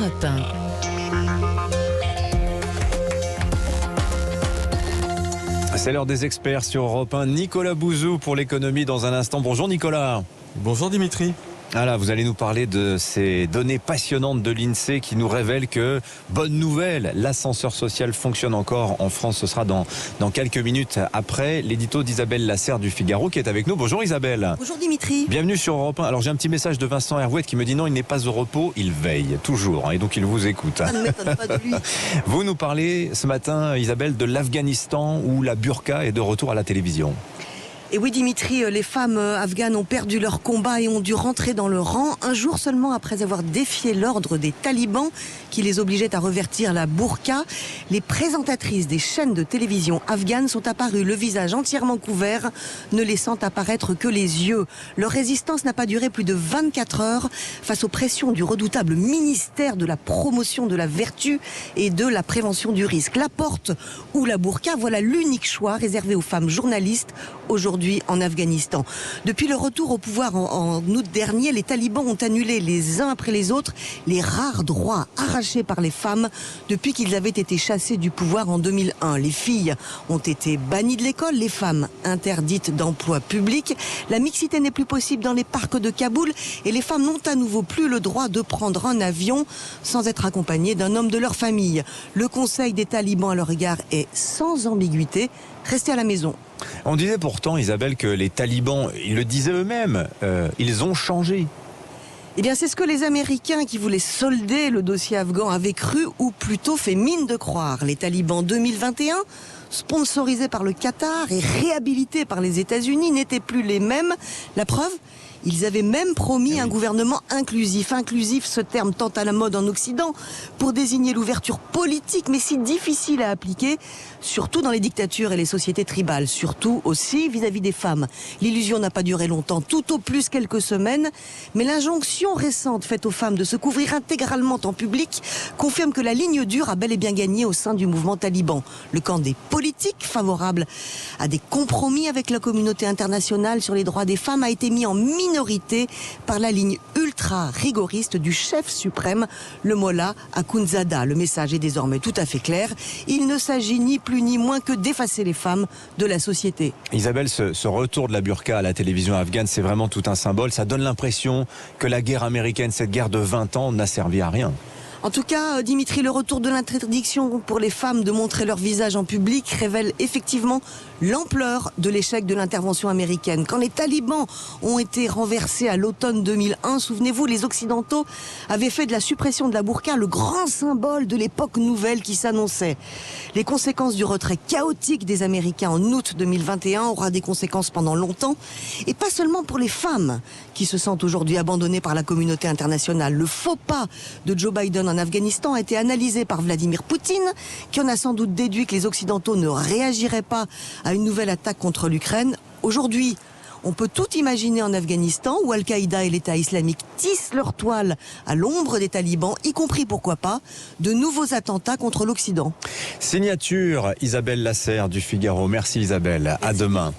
Europe 1. C'est l'heure des experts sur Europe 1. Nicolas Bouzou pour l'économie dans un instant. Bonjour Nicolas. Bonjour Dimitri. Voilà, vous allez nous parler de ces données passionnantes de l'INSEE qui nous révèlent que, bonne nouvelle, l'ascenseur social fonctionne encore en France. Ce sera dans quelques minutes après l'édito d'Isabelle Lasserre du Figaro qui est avec nous. Bonjour Isabelle. Bonjour Dimitri. Bienvenue sur Europe 1. Alors j'ai un petit message de Vincent Hervouet qui me dit non, il n'est pas au repos, il veille toujours. Et donc il vous écoute. Ça ne m'étonne pas de lui. Vous nous parlez ce matin, Isabelle, de l'Afghanistan où la burqa est de retour à la télévision. Et oui Dimitri, les femmes afghanes ont perdu leur combat et ont dû rentrer dans le rang un jour seulement après avoir défié l'ordre des talibans qui les obligeaient à revêtir la burqa. Les présentatrices des chaînes de télévision afghanes sont apparues le visage entièrement couvert, ne laissant apparaître que les yeux. Leur résistance n'a pas duré plus de 24 heures face aux pressions du redoutable ministère de la promotion de la vertu et de la prévention du risque. La porte ou la burqa, voilà l'unique choix réservé aux femmes journalistes aujourd'hui en Afghanistan. Depuis le retour au pouvoir en août dernier, les talibans ont annulé les uns après les autres les rares droits arrachés par les femmes depuis qu'ils avaient été chassés du pouvoir en 2001. Les filles ont été bannies de l'école, les femmes interdites d'emploi public. La mixité n'est plus possible dans les parcs de Kaboul et les femmes n'ont à nouveau plus le droit de prendre un avion sans être accompagnées d'un homme de leur famille. Le conseil des talibans à leur égard est sans ambiguïté. Restez à la maison. On disait pourtant, Isabelle, que les talibans, ils le disaient eux-mêmes, ils ont changé. Eh bien, c'est ce que les Américains qui voulaient solder le dossier afghan avaient cru, ou plutôt fait mine de croire. Les talibans 2021, sponsorisés par le Qatar et réhabilités par les États-Unis, n'étaient plus les mêmes. La preuve ? Ils avaient même promis un gouvernement inclusif. Inclusif, ce terme tant à la mode en Occident, pour désigner l'ouverture politique, mais si difficile à appliquer, surtout dans les dictatures et les sociétés tribales, surtout aussi vis-à-vis des femmes. L'illusion n'a pas duré longtemps, tout au plus quelques semaines, mais l'injonction récente faite aux femmes de se couvrir intégralement en public confirme que la ligne dure a bel et bien gagné au sein du mouvement taliban. Le camp des politiques, favorable à des compromis avec la communauté internationale sur les droits des femmes, a été mis en minorité par la ligne ultra rigoriste du chef suprême, le Mollah Akhundzada. Le message est désormais tout à fait clair. Il ne s'agit ni plus ni moins que d'effacer les femmes de la société. Isabelle, ce retour de la burqa à la télévision afghane, c'est vraiment tout un symbole. Ça donne l'impression que la guerre américaine, cette guerre de 20 ans, n'a servi à rien. En tout cas, Dimitri, le retour de l'interdiction pour les femmes de montrer leur visage en public révèle effectivement l'ampleur de l'échec de l'intervention américaine. Quand les talibans ont été renversés à l'automne 2001, souvenez-vous, les Occidentaux avaient fait de la suppression de la burqa le grand symbole de l'époque nouvelle qui s'annonçait. Les conséquences du retrait chaotique des Américains en août 2021 aura des conséquences pendant longtemps, et pas seulement pour les femmes qui se sentent aujourd'hui abandonnées par la communauté internationale. Le faux pas de Joe Biden en Afghanistan a été analysé par Vladimir Poutine, qui en a sans doute déduit que les Occidentaux ne réagiraient pas à une nouvelle attaque contre l'Ukraine. Aujourd'hui, on peut tout imaginer en Afghanistan où Al-Qaïda et l'État islamique tissent leur toile à l'ombre des talibans, y compris, pourquoi pas, de nouveaux attentats contre l'Occident. Signature Isabelle Lasserre du Figaro. Merci Isabelle. À demain.